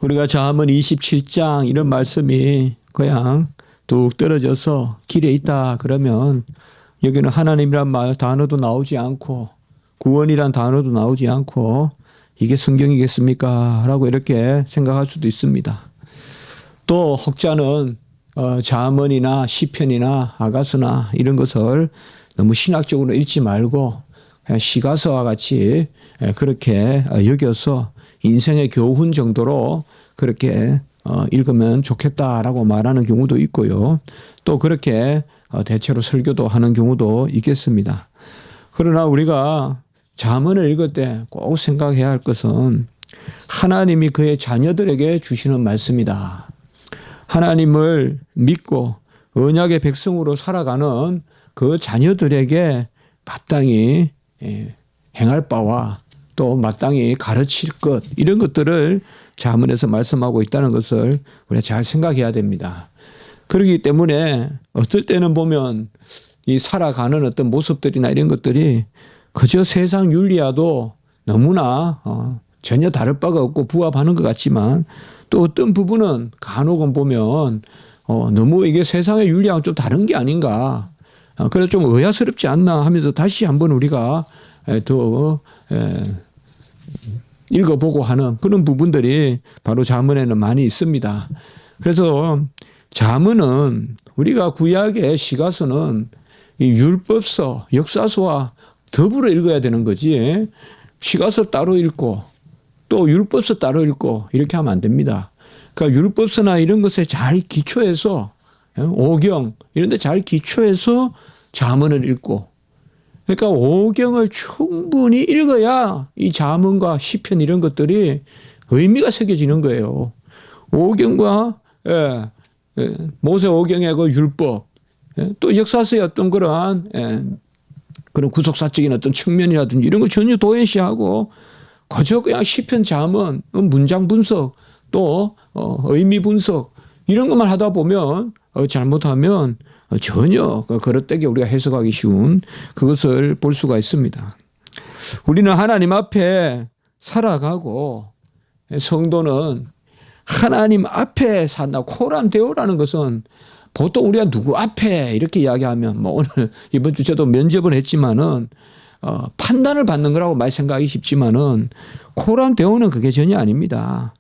우리가 잠언 27장 이런 말씀이 그냥 뚝 떨어져서 길에 있다 그러면 여기는 하나님이란 말 단어도 나오지 않고 구원이란 단어도 나오지 않고 이게 성경이겠습니까? 라고 이렇게 생각할 수도 있습니다. 또 혹자는 잠언이나 시편이나 아가서나 이런 것을 너무 신학적으로 읽지 말고 그냥 시가서와 같이 그렇게 여겨서 인생의 교훈 정도로 그렇게 읽으면 좋겠다라고 말하는 경우도 있고요. 또 그렇게 대체로 설교도 하는 경우도 있겠습니다. 그러나 우리가 잠언을 읽을 때 꼭 생각해야 할 것은 하나님이 그의 자녀들에게 주시는 말씀이다. 하나님을 믿고 언약의 백성으로 살아가는 그 자녀들에게 마땅히 행할 바와 또 마땅히 가르칠 것 이런 것들을 잠언에서 말씀하고 있다는 것을 우리가 잘 생각해야 됩니다. 그렇기 때문에 어떨 때는 보면 이 살아가는 어떤 모습들이나 이런 것들이 그저 세상 윤리와도 너무나 전혀 다를 바가 없고 부합하는 것 같지만 또 어떤 부분은 간혹은 보면 너무 이게 세상의 윤리하고 좀 다른 게 아닌가. 그래서 좀 의아스럽지 않나 하면서 다시 한번 우리가 더 읽어보고 하는 그런 부분들이 바로 잠언에는 많이 있습니다. 그래서 잠언은 우리가 구약의 시가서는 이 율법서, 역사서와 더불어 읽어야 되는 거지. 시가서 따로 읽고 또 율법서 따로 읽고 이렇게 하면 안 됩니다. 그러니까 율법서나 이런 것에 잘 기초해서 오경 이런 데 잘 기초해서 잠언을 읽고 그러니까 오경을 충분히 읽어야 이 잠언과 시편 이런 것들이 의미가 새겨지는 거예요. 오경과 모세 오경의 그 율법 또 역사서의 어떤 그러한 그런 구속사적인 어떤 측면이라든지 이런 걸 전혀 도외시하고 그저 그냥 시편 잠언 문장 분석 또 의미 분석 이런 것만 하다 보면 잘못하면 전혀 그릇되게 우리가 해석하기 쉬운 그것을 볼 수가 있습니다. 우리는 하나님 앞에 살아가고 성도는 하나님 앞에 산다. 코람 데오라는 것은 보통 우리가 누구 앞에 이렇게 이야기하면 뭐 오늘 이번 주 저도 면접을 했지만은 판단을 받는 거라고 많이 생각하기 쉽지만은 코람 데오는 그게 전혀 아닙니다.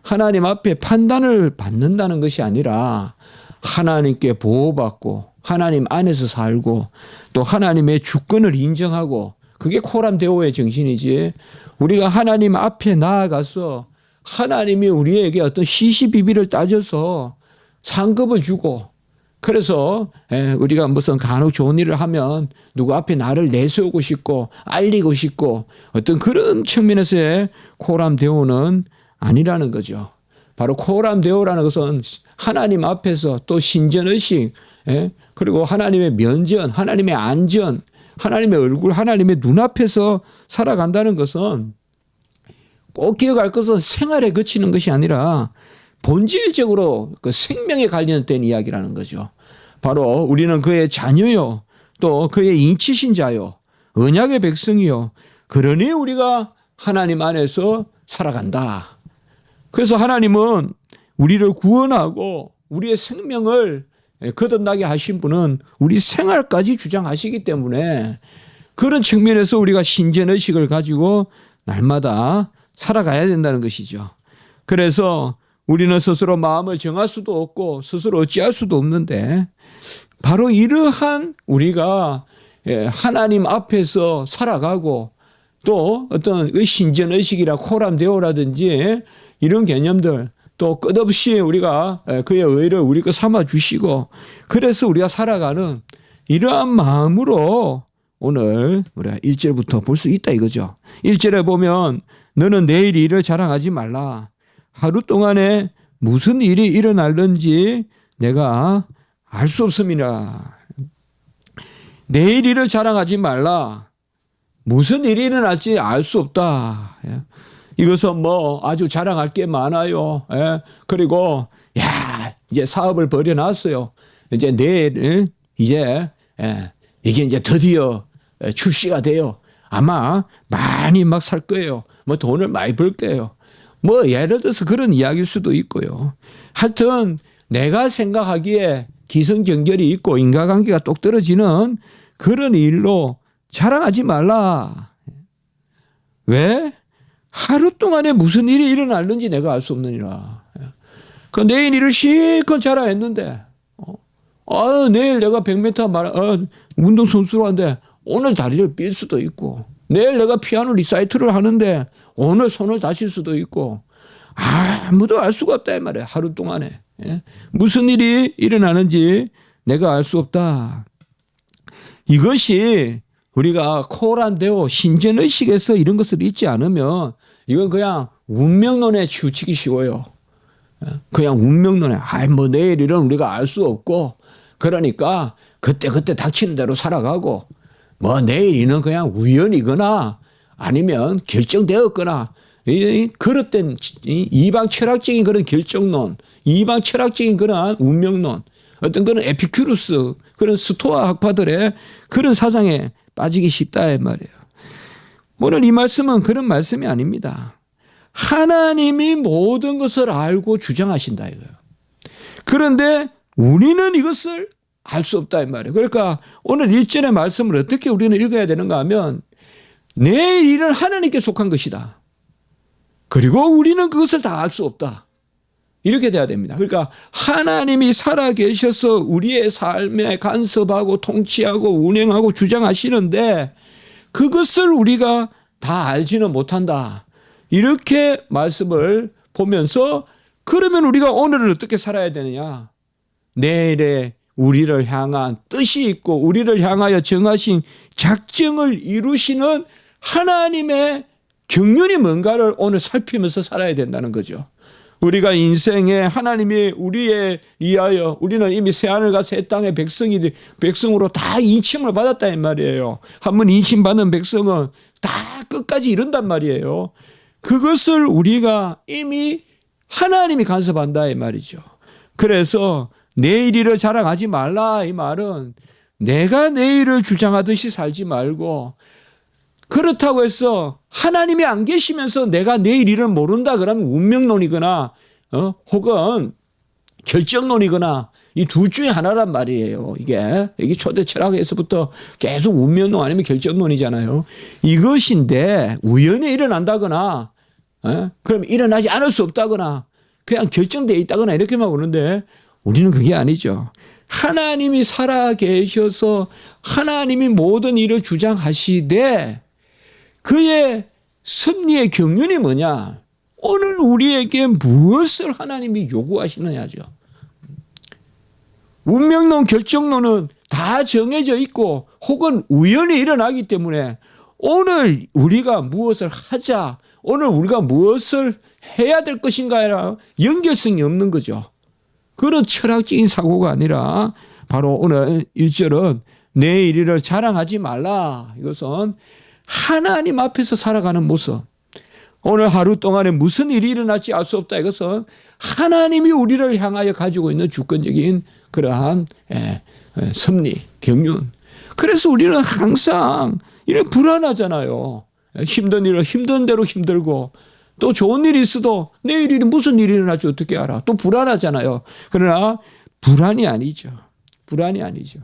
하나님 앞에 판단을 받는다는 것이 아니라 하나님께 보호받고 하나님 안에서 살고 또 하나님의 주권을 인정하고 그게 코람 데오의 정신이지 우리가 하나님 앞에 나아가서 하나님이 우리에게 어떤 시시비비를 따져서 상급을 주고 그래서 우리가 무슨 간혹 좋은 일을 하면 누구 앞에 나를 내세우고 싶고 알리고 싶고 어떤 그런 측면에서의 코람 데오는 아니라는 거죠. 바로 코람 데오라는 것은 하나님 앞에서 또 신전의식 그리고 하나님의 면전 하나님의 안전 하나님의 얼굴 하나님의 눈앞에서 살아간다는 것은 꼭 기억할 것은 생활에 그치는 것이 아니라 본질적으로 그 생명에 관련된 이야기라는 거죠. 바로 우리는 그의 자녀요 또 그의 인치신 자요 언약의 백성이요 그러니 우리가 하나님 안에서 살아간다. 그래서 하나님은 우리를 구원하고 우리의 생명을 거듭나게 하신 분은 우리 생활까지 주장하시기 때문에 그런 측면에서 우리가 신전의식을 가지고 날마다 살아가야 된다는 것이죠. 그래서 우리는 스스로 마음을 정할 수도 없고 스스로 어찌할 수도 없는데 바로 이러한 우리가 하나님 앞에서 살아가고 또 어떤 신전의식이라 코람데오라든지 이런 개념들 또 끝없이 우리가 그의 의를 우리 거 삼아 주시고 그래서 우리가 살아가는 이러한 마음으로 오늘 우리가 1절부터 볼 수 있다 이거죠. 1절에 보면 너는 내일 일을 자랑하지 말라. 하루 동안에 무슨 일이 일어날는지 내가 알 수 없음이라. 내일 일을 자랑하지 말라. 무슨 일이 일어날지 알 수 없다. 이것은 뭐 아주 자랑할 게 많아요. 그리고 이제 사업을 벌여놨어요. 이제 내일 이제 이게 이제 드디어 출시가 돼요. 아마 많이 막 살 거예요. 뭐 돈을 많이 벌 거예요. 뭐 예를 들어서 그런 이야기일 수도 있고요. 하여튼 내가 생각하기에 기승전결이 있고 인과관계가 똑 떨어지는 그런 일로 자랑하지 말라. 왜? 하루 동안에 무슨 일이 일어났는지 내가 알 수 없느니라. 그 내일 일을 실컷 자랑했는데 내일 내가 100m 운동선수로 하는데 오늘 다리를 삘 수도 있고 내일 내가 피아노 리사이트를 하는데 오늘 손을 다칠 수도 있고 아무도 알 수가 없다 이 말이에요. 하루 동안에. 무슨 일이 일어나는지 내가 알 수 없다. 이것이 우리가 코란데오 신전의식에서 이런 것을 잊지 않으면 이건 그냥 운명론에 치우치기 쉬워요. 그냥 운명론에 뭐 내일 일은 우리가 알 수 없고 그러니까 그때 닥치는 대로 살아가고 뭐 내일 일은 그냥 우연이거나 아니면 결정되었거나 그릇된 이방 철학적인 그런 결정론, 이방 철학적인 그런 운명론, 어떤 그런 에피큐루스 그런 스토아 학파들의 그런 사상에 빠지기 쉽다 이 말이에요. 오늘 이 말씀은 그런 말씀이 아닙니다. 하나님이 모든 것을 알고 주장하신다 이거예요. 그런데 우리는 이것을 알 수 없다 이 말이에요. 그러니까 오늘 1절의 말씀을 어떻게 우리는 읽어야 되는가 하면 내 일은 하나님께 속한 것이다. 그리고 우리는 그것을 다 알 수 없다. 이렇게 돼야 됩니다. 그러니까 하나님이 살아계셔서 우리의 삶에 간섭하고 통치하고 운행하고 주장하시는데 그것을 우리가 다 알지는 못한다. 이렇게 말씀을 보면서 그러면 우리가 오늘을 어떻게 살아야 되느냐. 내일에 우리를 향한 뜻이 있고 우리를 향하여 정하신 작정을 이루시는 하나님의 경륜이 뭔가를 오늘 살피면서 살아야 된다는 거죠. 우리가 인생에 하나님이 우리에 위하여 우리는 이미 새하늘과 새 땅의 백성으로 다 인침을 받았다 이 말이에요. 한번 인침받은 백성은 다 끝까지 이룬단 말이에요. 그것을 우리가 이미 하나님이 간섭한다 이 말이죠. 그래서 내일 일을 자랑하지 말라 이 말은 내가 내일을 주장하듯이 살지 말고 그렇다고 해서 하나님이 안 계시면서 내가 내일 일을 모른다 그러면 운명론이거나 혹은 결정론이거나 이 둘 중에 하나란 말이에요. 이게 초대 철학에서부터 계속 운명론 아니면 결정론이잖아요. 이것인데 우연히 일어난다거나 그럼 일어나지 않을 수 없다거나 그냥 결정되어 있다거나 이렇게만 보는데 우리는 그게 아니죠. 하나님이 살아계셔서 하나님이 모든 일을 주장하시되 그의 섭리의 경륜이 뭐냐? 오늘 우리에게 무엇을 하나님이 요구하시느냐죠. 운명론, 결정론은 다 정해져 있고 혹은 우연히 일어나기 때문에 오늘 우리가 무엇을 하자, 오늘 우리가 무엇을 해야 될 것인가에 연결성이 없는 거죠. 그런 철학적인 사고가 아니라 바로 오늘 1절은 내일 일을 자랑하지 말라. 이것은 하나님 앞에서 살아가는 모습. 오늘 하루 동안에 무슨 일이 일어날지 알 수 없다. 이것은 하나님이 우리를 향하여 가지고 있는 주권적인 그러한 섭리, 경륜. 그래서 우리는 항상 이렇게 불안하잖아요. 힘든 일은 힘든 대로 힘들고 또 좋은 일이 있어도 내일 일이 무슨 일이 일어날지 어떻게 알아. 또 불안하잖아요. 그러나 불안이 아니죠. 불안이 아니죠.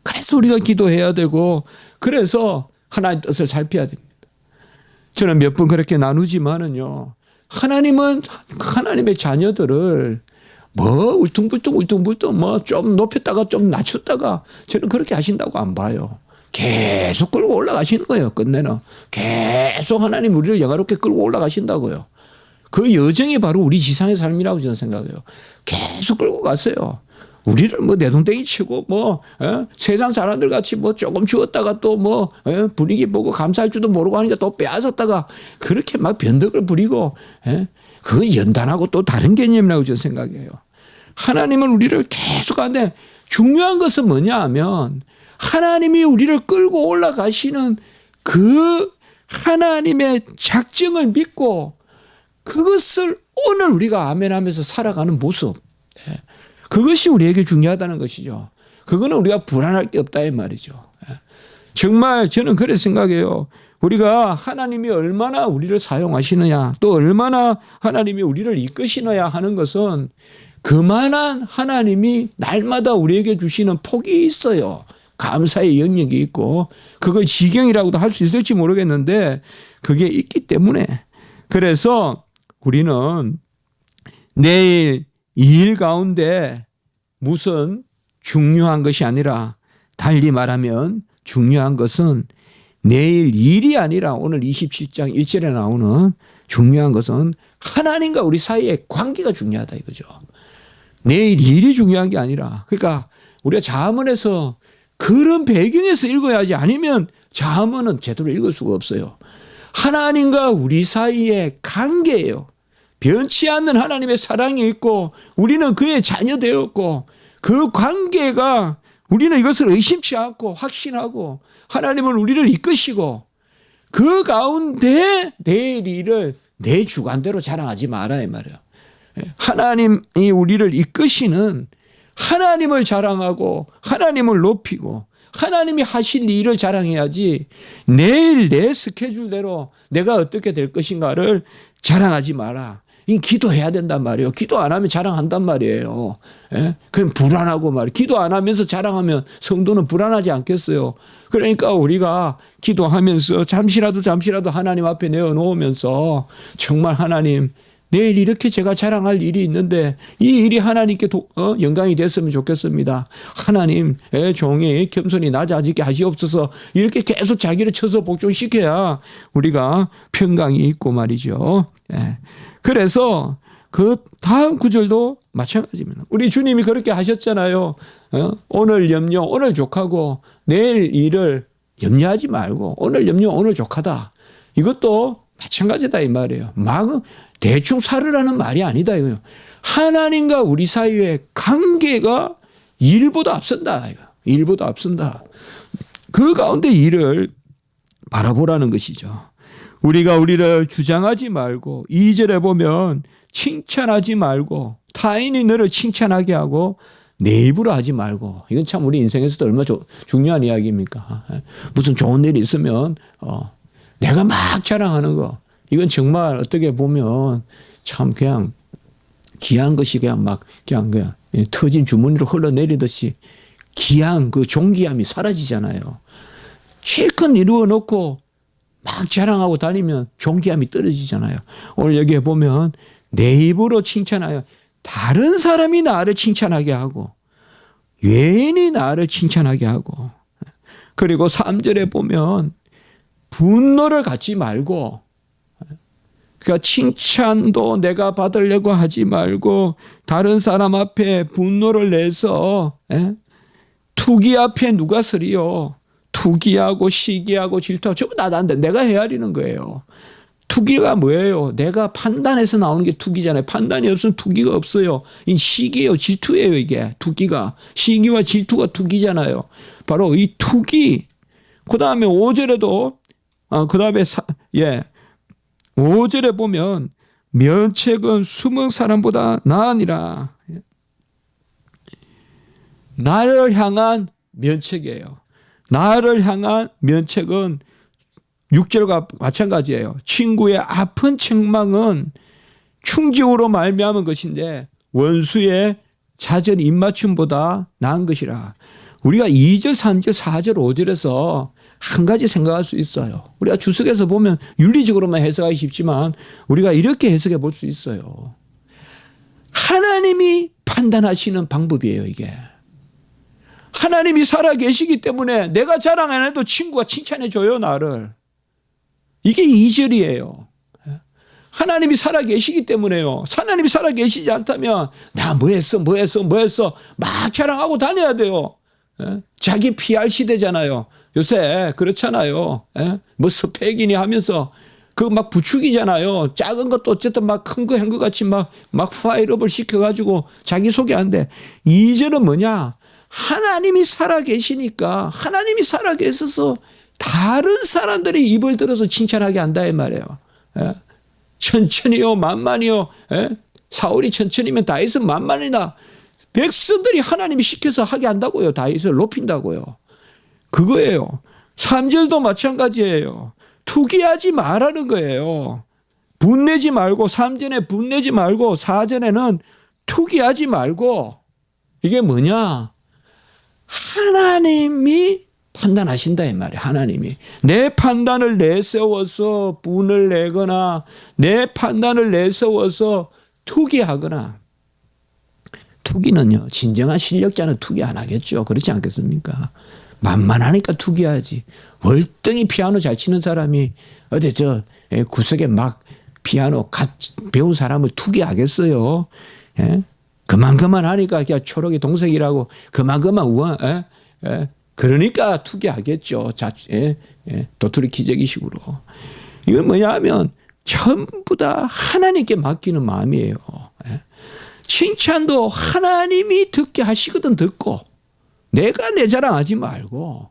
그래서 우리가 기도해야 되고 그래서 하나님 뜻을 살펴야 됩니다. 저는 몇 번 그렇게 나누지만은요. 하나님은 하나님의 자녀들을 뭐 울퉁불퉁 뭐 좀 높였다가 좀 낮췄다가 저는 그렇게 하신다고 안 봐요. 계속 끌고 올라가시는 거예요. 끝내는. 계속 하나님 우리를 영화롭게 끌고 올라가신다고요. 그 여정이 바로 우리 지상의 삶이라고 저는 생각해요. 계속 끌고 갔어요. 우리를 뭐 내동댕이 치고 세상 사람들 같이 조금 주었다가 또 분위기 보고 감사할 줄도 모르고 하니까 또 빼앗았다가 그렇게 막 변덕을 부리고 그건 연단하고 또 다른 개념이라고 저는 생각해요. 하나님은 우리를 계속 하는데 중요한 것은 뭐냐 하면 하나님이 우리를 끌고 올라가시는 그 하나님의 작정을 믿고 그것을 오늘 우리가 아멘하면서 살아가는 모습. 그것이 우리에게 중요하다는 것이죠. 그거는 우리가 불안할 게 없다 이 말이죠. 정말 저는 그렇게 생각해요. 우리가 하나님이 얼마나 우리를 사용하시느냐, 또 얼마나 하나님이 우리를 이끄시느냐 하는 것은 그만한 하나님이 날마다 우리에게 주시는 복이 있어요. 감사의 영역이 있고, 그걸 지경이라고도 할 수 있을지 모르겠는데 그게 있기 때문에, 그래서 우리는 내일 이 일 가운데 무슨 중요한 것이 아니라, 달리 말하면 중요한 것은 내일 일이 아니라 오늘 27장 1절에 나오는 중요한 것은 하나님과 우리 사이의 관계가 중요하다 이거죠. 내일 일이 중요한 게 아니라, 그러니까 우리가 잠언에서 그런 배경에서 읽어야지, 아니면 잠언은 제대로 읽을 수가 없어요. 하나님과 우리 사이의 관계예요. 변치 않는 하나님의 사랑이 있고 우리는 그의 자녀 되었고, 그 관계가 우리는 이것을 의심치 않고 확신하고 하나님은 우리를 이끄시고, 그 가운데 내일 일을 내 주관대로 자랑하지 마라 이 말이에요. 하나님이 우리를 이끄시는 하나님을 자랑하고 하나님을 높이고 하나님이 하실 일을 자랑해야지, 내일 내 스케줄대로 내가 어떻게 될 것인가를 자랑하지 마라. 이 기도해야 된단 말이에요. 기도 안 하면 자랑한단 말이에요. 예? 그럼 불안하고 말이에요. 기도 안 하면서 자랑하면 성도는 불안하지 않겠어요. 그러니까 우리가 기도하면서 잠시라도 하나님 앞에 내어놓으면서, 정말 하나님, 내일 이렇게 제가 자랑할 일이 있는데 이 일이 하나님께 영광이 됐으면 좋겠습니다. 하나님, 종이 겸손히 낮아지게 하시옵소서. 이렇게 계속 자기를 쳐서 복종시켜야 우리가 평강이 있고 말이죠. 예. 그래서 그 다음 구절도 마찬가지입니다. 우리 주님이 그렇게 하셨잖아요. 오늘 염려 오늘 족하고 내일 일을 염려하지 말고 오늘 염려 오늘 족하다. 이것도 마찬가지다 이 말이에요. 막 대충 살으라는 말이 아니다 이거예요. 하나님과 우리 사이의 관계가 일보다 앞선다. 일보다 앞선다. 그 가운데 일을 바라보라는 것이죠. 우리가 우리를 주장하지 말고, 2절에 보면 칭찬하지 말고, 타인이 너를 칭찬하게 하고 내 입으로 하지 말고. 이건 참 우리 인생에서도 얼마나 중요한 이야기입니까? 무슨 좋은 일이 있으면 내가 막 자랑하는 거, 이건 정말 어떻게 보면 참 그냥 귀한 것이 그냥 터진 주머니로 흘러내리듯이 귀한 그 존귀함이 사라지잖아요. 실컷 이루어 놓고 막 자랑하고 다니면 존귀함이 떨어지잖아요. 오늘 여기에 보면 내 입으로 칭찬하여 다른 사람이 나를 칭찬하게 하고 외인이 나를 칭찬하게 하고, 그리고 3절에 보면 분노를 갖지 말고, 그러니까 칭찬도 내가 받으려고 하지 말고 다른 사람 앞에 분노를 내서, 투기 앞에 누가 서리요. 투기하고 시기하고 질투하고 전부 다 나한테 내가 헤아리는 거예요. 투기가 뭐예요? 내가 판단해서 나오는 게 투기잖아요. 판단이 없으면 투기가 없어요. 이 시기예요. 질투예요. 이게 투기가. 시기와 질투가 투기잖아요. 바로 이 투기. 그 다음에 5절에도 그 다음에 5절에 보면 면책은 숨은 사람보다 나으니라. 나를 향한 면책이에요. 나를 향한 면책은 6절과 마찬가지예요. 친구의 아픈 책망은 충직으로 말미암은 것인데 원수의 잦은 입맞춤보다 나은 것이라. 우리가 2절, 3절, 4절, 5절에서 한 가지 생각할 수 있어요. 우리가 주석에서 보면 윤리적으로만 해석하기 쉽지만 우리가 이렇게 해석해 볼 수 있어요. 하나님이 판단하시는 방법이에요, 이게. 하나님이 살아계시기 때문에 내가 자랑 안 해도 친구가 칭찬해 줘요, 나를. 이게 2절이에요. 하나님이 살아계시기 때문에요. 하나님이 살아계시지 않다면 나 뭐 했어 막 자랑하고 다녀야 돼요. 자기 PR 시대잖아요. 요새 그렇잖아요. 뭐 스펙이니 하면서 그 막 부추기잖아요. 작은 것도 어쨌든 막 큰 거 한 것 같이 막 파일업을 시켜가지고 자기 소개 안 돼. 2절은 뭐냐? 하나님이 살아계시니까 하나님이 살아계셔서 다른 사람들이 입을 들어서 칭찬하게 한다 이 말이에요. 천천히요 만만히요. 사울이 천천히면 다윗은 만만이나. 백성들이 하나님이 시켜서 하게 한다고요. 다윗을 높인다고요. 그거예요. 3절도 마찬가지예요. 투기하지 말라는 거예요. 분내지 말고, 3전에 분내지 말고 4전에는 투기하지 말고. 이게 뭐냐? 하나님이 판단하신다 이 말이에요. 하나님이 내 판단을 내세워서 분을 내거나 내 판단을 내세워서 투기하거나. 투기는요, 진정한 실력자는 투기 안 하겠죠. 그렇지 않겠습니까? 만만하니까 투기하지. 월등히 피아노 잘 치는 사람이 어디 저 구석에 막 피아노 배운 사람을 투기하겠어요. 예? 그만 하니까 그냥 초록이 동색이라고 그만 우아. 그러니까 투기하겠죠. 도토리 기저귀식으로. 이건 뭐냐 하면 전부 다 하나님께 맡기는 마음이에요. 칭찬도 하나님이 듣게 하시거든 듣고. 내가 내 자랑하지 말고.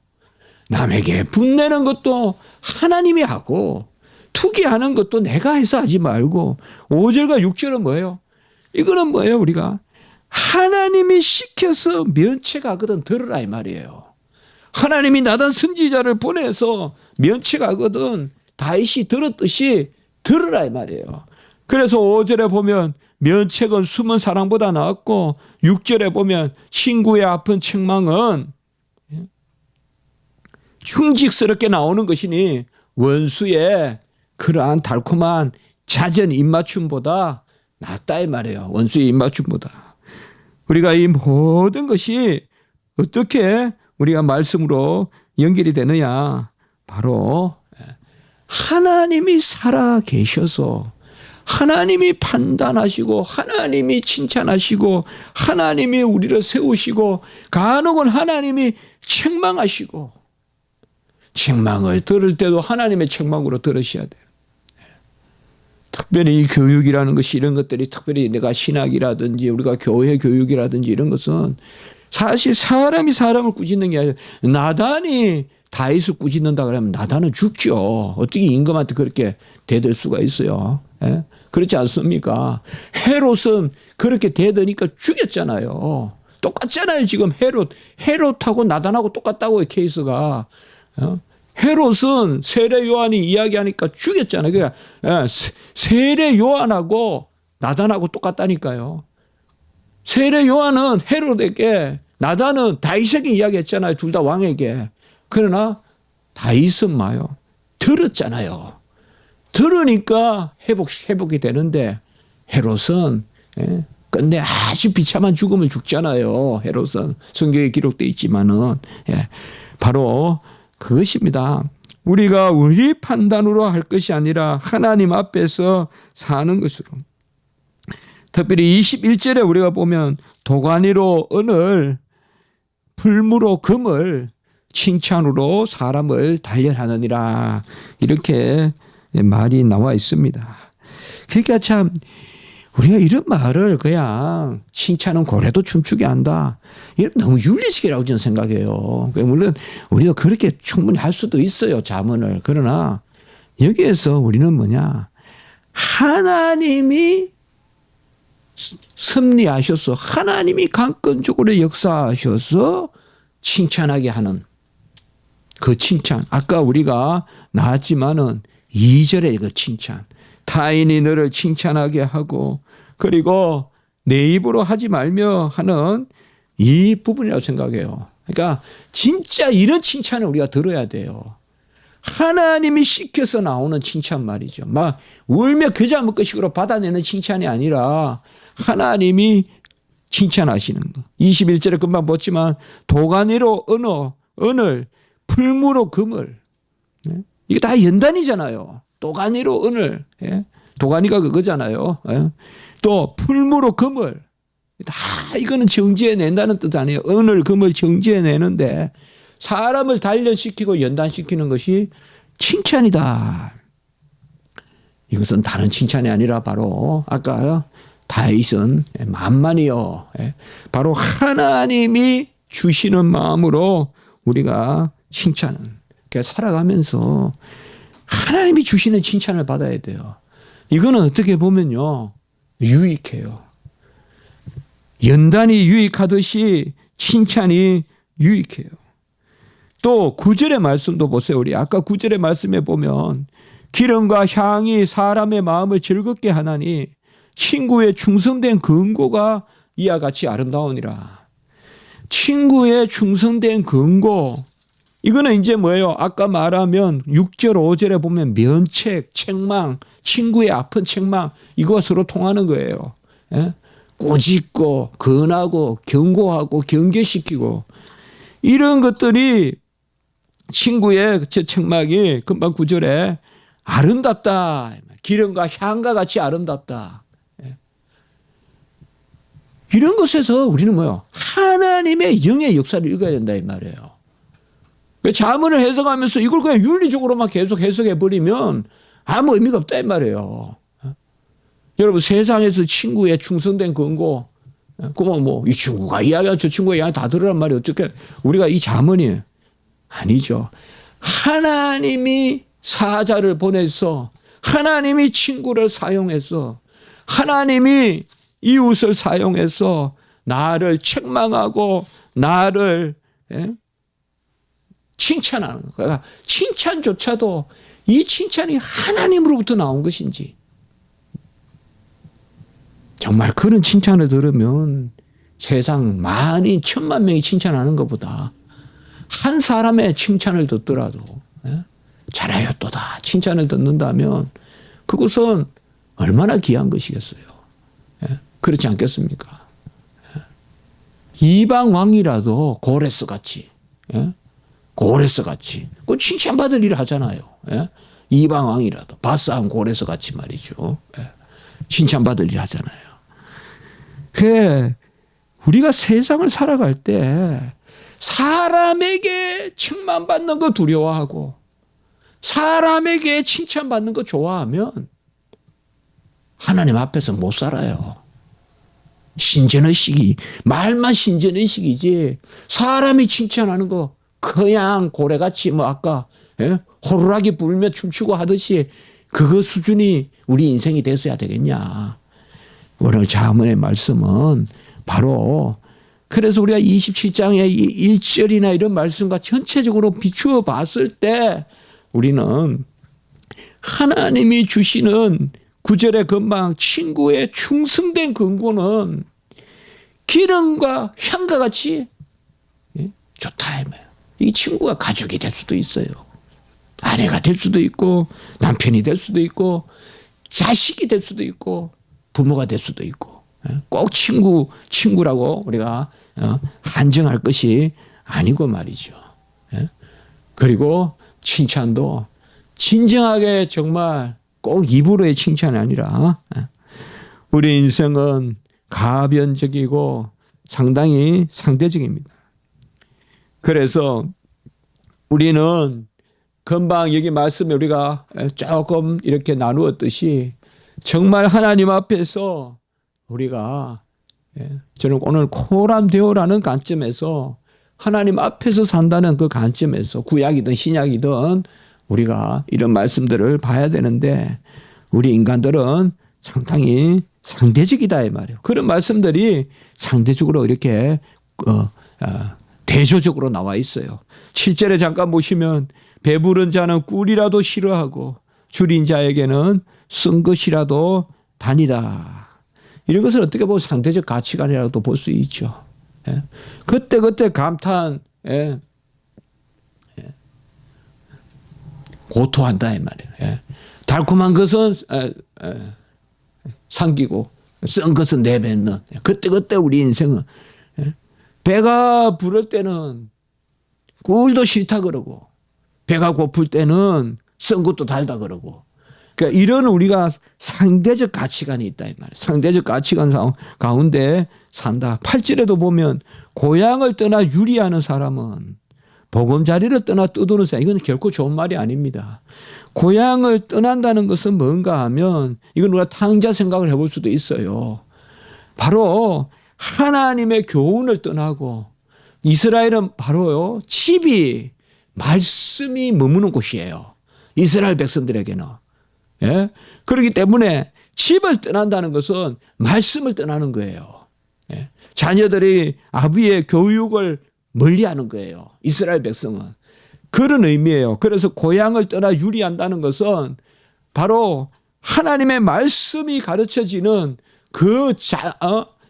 남에게 분내는 것도 하나님이 하고 투기하는 것도 내가 해서 하지 말고. 5절과 6절은 뭐예요? 이거는 뭐예요? 우리가 하나님이 시켜서 면책하거든 들으라 이 말이에요. 하나님이 나단 선지자를 보내서 면책하거든 다윗이 들었듯이 들으라 이 말이에요. 그래서 5절에 보면 면책은 숨은 사랑보다 낫고 6절에 보면 친구의 아픈 책망은 흉직스럽게 나오는 것이니 원수의 그러한 달콤한 잦은 입맞춤보다 낫다 이 말이에요. 원수의 입맞춤보다. 우리가 이 모든 것이 어떻게 우리가 말씀으로 연결이 되느냐. 바로 하나님이 살아 계셔서 하나님이 판단하시고 하나님이 칭찬하시고 하나님이 우리를 세우시고 간혹은 하나님이 책망하시고 책망을 들을 때도 하나님의 책망으로 들으셔야 돼요. 특별히 교육이라는 것이 이런 것들이 특별히 내가 신학이라든지 우리가 교회 교육이라든지 이런 것은 사실 사람이 사람을 꾸짖는 게 아니라 나단이 다윗을 꾸짖는다 그러면 나단은 죽죠. 어떻게 임금한테 그렇게 대들 수가 있어요. 예? 그렇지 않습니까? 헤롯은 그렇게 대드니까 죽였잖아요. 똑같잖아요. 지금 헤롯하고 나단하고 똑같다고 케이스가. 헤롯은 세례 요한이 이야기하니까 죽였잖아요. 그러니까 세례 요한하고 나단하고 똑같다니까요. 세례 요한은 헤롯에게 나단은 다윗에게 이야기했잖아요. 둘 다 왕에게. 그러나 다윗은 마요. 들었잖아요. 들으니까 회복이 되는데 헤롯은 끝내 아주 비참한 죽음을 죽잖아요. 헤롯은 성경에 기록되어 있지만은 바로 그것입니다. 우리가 우리 판단으로 할 것이 아니라 하나님 앞에서 사는 것으로. 특별히 21절에 우리가 보면 도가니로 은을 풀무로 금을 칭찬으로 사람을 단련하느니라 이렇게 말이 나와 있습니다. 그러니까 참 우리가 이런 말을 그냥 칭찬은 고래도 춤추게 한다. 이런 너무 윤리식이라고 저는 생각해요. 물론 우리가 그렇게 충분히 할 수도 있어요. 자문을. 그러나 여기에서 우리는 뭐냐. 하나님이 섭리하셔서 하나님이 강권적으로 역사하셔서 칭찬하게 하는 그 칭찬. 아까 우리가 나왔지만은 2절의 그 칭찬. 타인이 너를 칭찬하게 하고 그리고 내 입으로 하지 말며 하는 이 부분이라고 생각해요. 그러니까 진짜 이런 칭찬을 우리가 들어야 돼요. 하나님이 시켜서 나오는 칭찬 말이죠. 막 울며 겨자 먹을 식으로 받아내는 칭찬이 아니라 하나님이 칭찬하시는 거. 21절에 금방 봤지만 도가니로 은을 풀무로 금을. 이게 다 연단이잖아요. 도가니로 은을. 도가니가 그거잖아요. 또 풀무로 금을. 다 이거는 정지해낸다는 뜻 아니에요. 은을 금을 정지해내는데 사람을 단련시키고 연단시키는 것이 칭찬이다. 이것은 다른 칭찬이 아니라 바로 아까 다윗은 만만이요. 바로 하나님이 주시는 마음으로 우리가 칭찬은 살아가면서 하나님이 주시는 칭찬을 받아야 돼요. 이거는 어떻게 보면요. 유익해요. 연단이 유익하듯이 칭찬이 유익해요. 또 9절의 말씀도 보세요. 우리 아까 9절의 말씀에 보면 기름과 향이 사람의 마음을 즐겁게 하나니 친구의 충성된 근고가 이와 같이 아름다우니라. 친구의 충성된 근고, 이거는 이제 뭐예요? 아까 말하면 6절 5절에 보면 면책, 책망, 친구의 아픈 책망, 이거와 서로 통하는 거예요. 예? 꾸짖고 근하고 경고하고 경계시키고, 이런 것들이 친구의 책망이 금방 9절에 아름답다. 기름과 향과 같이 아름답다. 이런 것에서 우리는 뭐요? 하나님의 영의 역사를 읽어야 된다 이 말이에요. 자문을 해석하면서 이걸 그냥 윤리적으로만 계속 해석해버리면 아무 의미가 없다 이 말이에요. 여러분, 세상에서 친구의 충성된 근고, 그러면 뭐 이 친구가 이야기하고 저 친구가 이야기 다 들으란 말이 어떻게 우리가 이 자문이 아니죠. 하나님이 사자를 보내서, 하나님이 친구를 사용해서, 하나님이 이웃을 사용해서 나를 책망하고 나를 칭찬하는 거야. 그러니까 칭찬조차도 이 칭찬이 하나님으로부터 나온 것인지, 정말 그런 칭찬을 들으면 세상 만인 천만 명이 칭찬하는 것보다 한 사람의 칭찬을 듣더라도 잘하였도다 칭찬을 듣는다면 그것은 얼마나 귀한 것이겠어요. 그렇지 않겠습니까? 이방 왕이라도 고레스같이, 고레스같이 그 칭찬받을 일을 하잖아요. 이방 왕이라도 바사한 고레스같이 말이죠. 칭찬받을 일을 하잖아요. 우리가 세상을 살아갈 때 사람에게 칭찬받는 거 두려워하고 사람에게 칭찬받는 거 좋아하면 하나님 앞에서 못 살아요. 신전의식이, 말만 신전의식이지 사람이 칭찬하는 거 그냥 고래같이 뭐 아까 호루라기 불며 춤추고 하듯이 그거 수준이 우리 인생이 됐어야 되겠냐. 오늘 자문의 말씀은 바로 그래서 우리가 27장의 1절이나 이런 말씀과 전체적으로 비추어 봤을 때 우리는 하나님이 주시는 9절의 금방 친구의 충성된 근고는 기름과 향과 같이 좋다. 이 친구가 가족이 될 수도 있어요. 아내가 될 수도 있고 남편이 될 수도 있고 자식이 될 수도 있고 부모가 될 수도 있고 꼭 친구라고 우리가 한정할 것이 아니고 말이죠. 그리고 칭찬도 진정하게 정말 꼭 입으로의 칭찬이 아니라 우리 인생은 가변적이고 상당히 상대적입니다. 그래서 우리는 금방 여기 말씀에 우리가 조금 이렇게 나누었듯이 정말 하나님 앞에서 우리가 저는 오늘 코람데오라는 관점에서 하나님 앞에서 산다는 그 관점에서 구약이든 신약이든 우리가 이런 말씀들을 봐야 되는데 우리 인간들은 상당히 상대적이다 이 말이에요. 그런 말씀들이 상대적으로 이렇게 대조적으로 나와 있어요. 7절에 잠깐 보시면 배부른 자는 꿀이라도 싫어하고 줄인 자에게는 쓴 것이라도 단이다. 이런 것을 어떻게 보면 상대적 가치관이라고도 볼 수 있죠. 그때 감탄 고토한다 이 말이에요. 달콤한 것은 삼키고 쓴 것은 내뱉는. 그때 우리 인생은 배가 부를 때는 꿀도 싫다 그러고 배가 고플 때는 쓴 것도 달다 그러고. 그러니까 이런 우리가 상대적 가치관이 있다 이 말이에요. 상대적 가치관 가운데 산다. 8절에도 보면 고향을 떠나 유리하는 사람은 보금자리를 떠나 떠도는 사람. 이건 결코 좋은 말이 아닙니다. 고향을 떠난다는 것은 뭔가 하면 이건 우리가 탕자 생각을 해볼 수도 있어요. 바로 하나님의 교훈을 떠나고 이스라엘은 바로요 집이 말씀이 머무는 곳이에요. 이스라엘 백성들에게는. 그렇기 때문에 집을 떠난다는 것은 말씀을 떠나는 거예요. 자녀들이 아비의 교육을 멀리하는 거예요. 이스라엘 백성은. 그런 의미예요. 그래서 고향을 떠나 유리한다는 것은 바로 하나님의 말씀이 가르쳐지는 그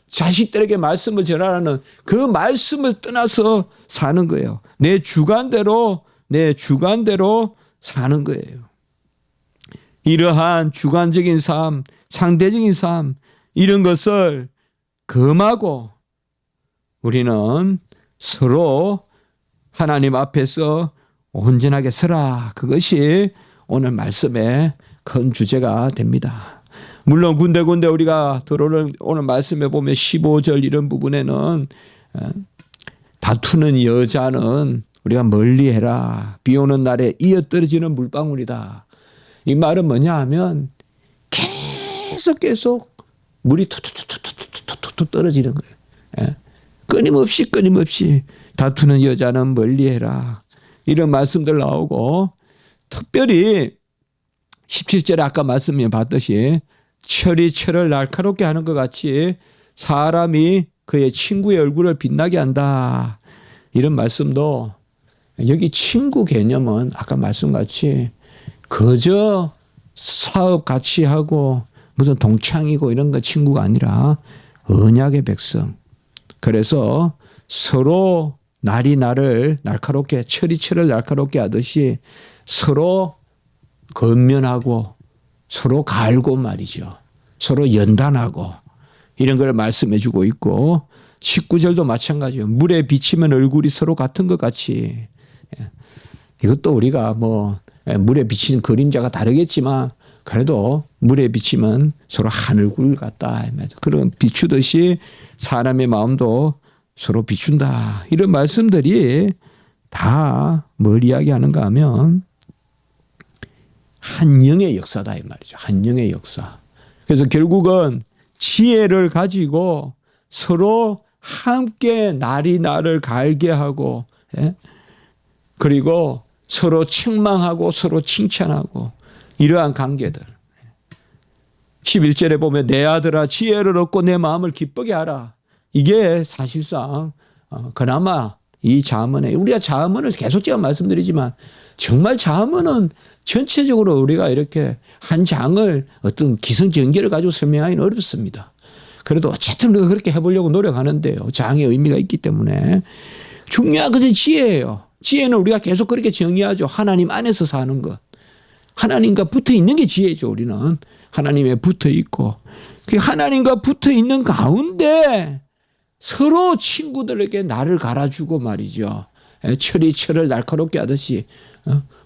자식들에게 말씀을 전하라는 그 말씀을 떠나서 사는 거예요. 내 주관대로 사는 거예요. 이러한 주관적인 삶, 상대적인 삶, 이런 것을 금하고 우리는 서로 하나님 앞에서 온전하게 서라. 그것이 오늘 말씀의 큰 주제가 됩니다. 물론 군데군데 우리가 들어오는 오늘 말씀에 보면 15절 이런 부분에는 다투는 여자는 우리가 멀리해라. 비 오는 날에 이어떨어지는 물방울이다. 이 말은 뭐냐 하면 계속 물이 투투투투투투투 떨어지는 거예요. 끊임없이 다투는 여자는 멀리해라. 이런 말씀들 나오고 특별히 17절에 아까 말씀에 봤듯이 철이 철을 날카롭게 하는 것 같이 사람이 그의 친구의 얼굴을 빛나게 한다. 이런 말씀도 여기 친구 개념은 아까 말씀같이 그저 사업 같이 하고 무슨 동창이고 이런 거 친구가 아니라 언약의 백성. 그래서 서로 날이 날을 날카롭게 철이 철을 날카롭게 하듯이 서로 건면하고 서로 갈고 말이죠. 서로 연단하고 이런 걸 말씀해 주고 있고 19절도 마찬가지예요. 물에 비치면 얼굴이 서로 같은 것 같이. 이것도 우리가 물에 비치는 그림자가 다르겠지만 그래도 물에 비치면 서로 한 얼굴 같다. 그런 비추듯이 사람의 마음도 서로 비춘다. 이런 말씀들이 다 뭘 이야기하는가 하면 한 영의 역사다 이 말이죠. 한 영의 역사. 그래서 결국은 지혜를 가지고 서로 함께 날이 날을 갈게 하고 그리고 서로 책망하고 서로 칭찬하고 이러한 관계들. 11절에 보면 내 아들아 지혜를 얻고 내 마음을 기쁘게 하라. 이게 사실상 그나마 이 잠언에 우리가 잠언을 계속 제가 말씀드리지만 정말 잠언은 전체적으로 우리가 이렇게 한 장을 어떤 기승전결을 가지고 설명하기는 어렵습니다. 그래도 어쨌든 우리가 그렇게 해보려고 노력하는데요. 장의 의미가 있기 때문에 중요한 것은 지혜예요. 지혜는 우리가 계속 그렇게 정의하죠. 하나님 안에서 사는 것. 하나님과 붙어 있는 게 지혜죠. 우리는 하나님에 붙어 있고 그 하나님과 붙어 있는 가운데 서로 친구들에게 나를 갈아주고 말이죠. 철이 철을 날카롭게 하듯이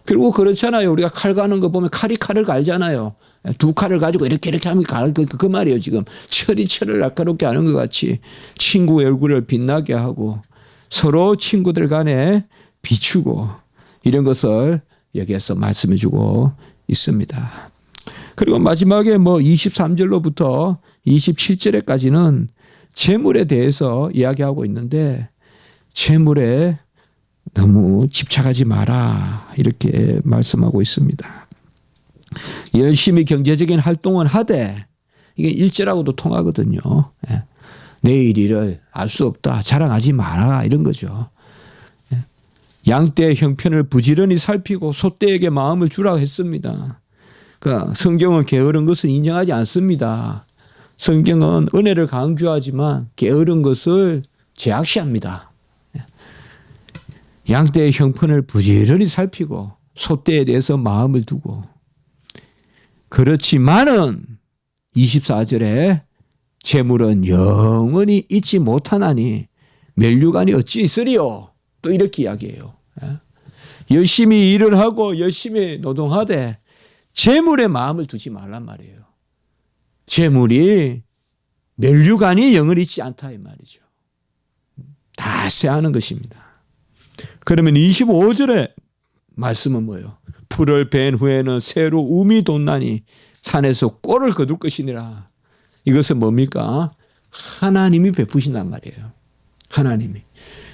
결국 그렇잖아요. 우리가 칼 가는 거 보면 칼이 칼을 갈잖아요. 두 칼을 가지고 이렇게 하면 그 말이에요. 지금 철이 철을 날카롭게 하는 것 같이 친구의 얼굴을 빛나게 하고 서로 친구들 간에 비추고 이런 것을 여기에서 말씀해 주고 있습니다. 그리고 마지막에 23절로부터 27절에까지는 재물에 대해서 이야기하고 있는데 재물에 너무 집착하지 마라 이렇게 말씀하고 있습니다. 열심히 경제적인 활동은 하되 이게 일제라고도 통하거든요. 내일 일을 알 수 없다. 자랑하지 마라 이런 거죠. 양떼의 형편을 부지런히 살피고 소떼에게 마음을 주라고 했습니다. 그러니까 성경은 게으른 것을 인정하지 않습니다. 성경은 은혜를 강조하지만 게으른 것을 제약시합니다. 양떼의 형편을 부지런히 살피고 소떼에 대해서 마음을 두고 그렇지만은 24절에 재물은 영원히 잊지 못하나니 멸류관이 어찌 있으리요. 또 이렇게 이야기해요. 열심히 일을 하고 열심히 노동하되 재물에 마음을 두지 말란 말이에요. 재물이 멸류관이 영원히 있지 않다 이 말이죠. 다 쇠하는 것입니다. 그러면 25절에 말씀은 뭐예요? 풀을 벤 후에는 새로 움이 돋나니 산에서 꼴을 거둘 것이니라. 이것은 뭡니까? 하나님이 베푸신단 말이에요. 하나님이.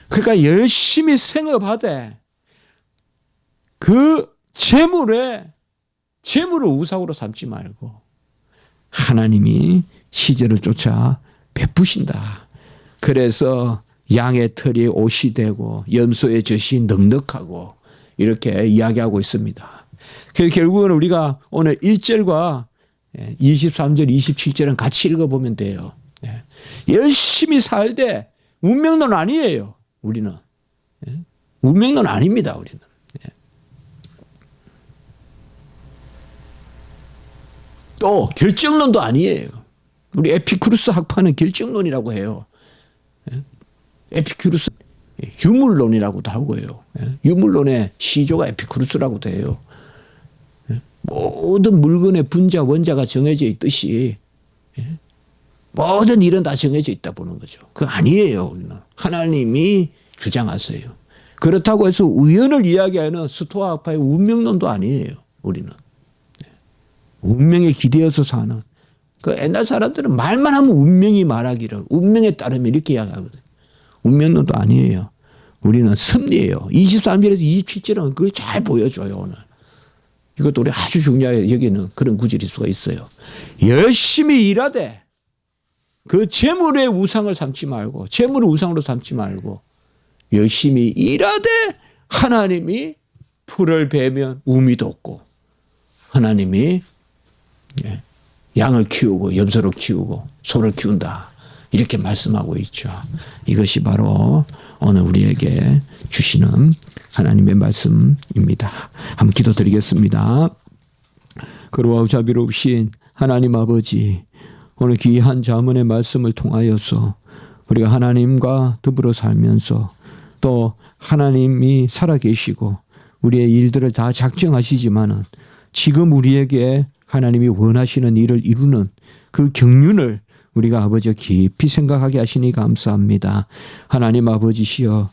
그러니까 열심히 생업하되 그 재물을 우상으로 삼지 말고 하나님이 시절을 쫓아 베푸신다. 그래서 양의 털이 옷이 되고 염소의 젖이 넉넉하고 이렇게 이야기하고 있습니다. 결국은 우리가 오늘 1절과 23절, 27절은 같이 읽어보면 돼요. 열심히 살되 운명론 아니에요. 우리는. 운명론 아닙니다. 우리는. 또 결정론도 아니에요. 우리 에피쿠르스 학파는 결정론이라고 해요. 에피쿠르스 유물론이라고도 하고요. 유물론의 시조가 에피쿠르스라고도 해요. 모든 물건의 분자 원자가 정해져 있듯이 모든 일은 다 정해져 있다 보는 거죠. 그거 아니에요. 우리는 하나님이 주장하세요. 그렇다고 해서 우연을 이야기하는 스토아 학파의 운명론도 아니에요. 우리는 운명에 기대어서 사는, 그 옛날 사람들은 말만 하면 운명이 말하기를 운명에 따르면 이렇게 이야기하거든요. 운명론도 아니에요. 우리는 섭리예요. 23절에서 27절은 그걸 잘 보여줘요. 오늘 이것도 우리 아주 중요하게 여기는 그런 구절일 수가 있어요. 열심히 일하되 그 재물의 우상을 삼지 말고, 재물을 우상으로 삼지 말고 열심히 일하되 하나님이 풀을 베면 우미도 없고, 하나님이 양을 키우고 염소를 키우고 소를 키운다, 이렇게 말씀하고 있죠. 이것이 바로 오늘 우리에게 주시는 하나님의 말씀입니다. 한번 기도드리겠습니다. 그러하고 자비로우신 하나님 아버지, 오늘 귀한 자문의 말씀을 통하여서 우리가 하나님과 더불어 살면서 또 하나님이 살아계시고 우리의 일들을 다 작정하시지만은 지금 우리에게 하나님이 원하시는 일을 이루는 그 경륜을 우리가 아버지 깊이 생각하게 하시니 감사합니다. 하나님 아버지시여,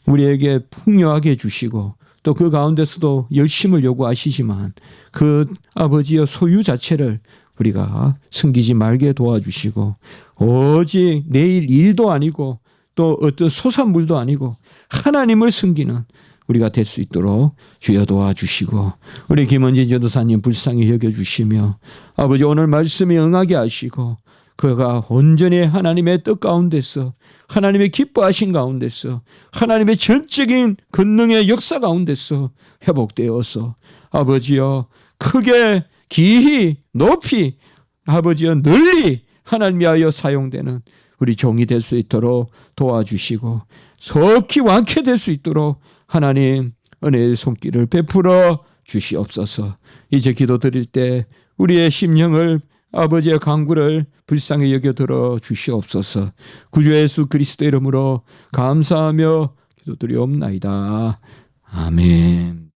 우리에게 풍요하게 해주시고 또 그 가운데서도 열심을 요구하시지만 그 아버지의 소유 자체를 우리가 숨기지 말게 도와주시고, 오직 내일 일도 아니고 또 어떤 소산물도 아니고 하나님을 숨기는 우리가 될 수 있도록 주여 도와주시고, 우리 김원진 전도사님 불쌍히 여겨주시며 아버지 오늘 말씀에 응하게 하시고 그가 온전히 하나님의 뜻 가운데서, 하나님의 기뻐하신 가운데서, 하나님의 전적인 권능의 역사 가운데서 회복되어서 아버지여 크게 기히 높이 아버지여 널리 하나님 위하여 사용되는 우리 종이 될 수 있도록 도와주시고, 속히 완쾌될 수 있도록 하나님 은혜의 손길을 베풀어 주시옵소서. 이제 기도 드릴 때 우리의 심령을, 아버지의 간구를 불쌍히 여겨 들어 주시옵소서. 구주 예수 그리스도 이름으로 감사하며 기도드리옵나이다. 아멘.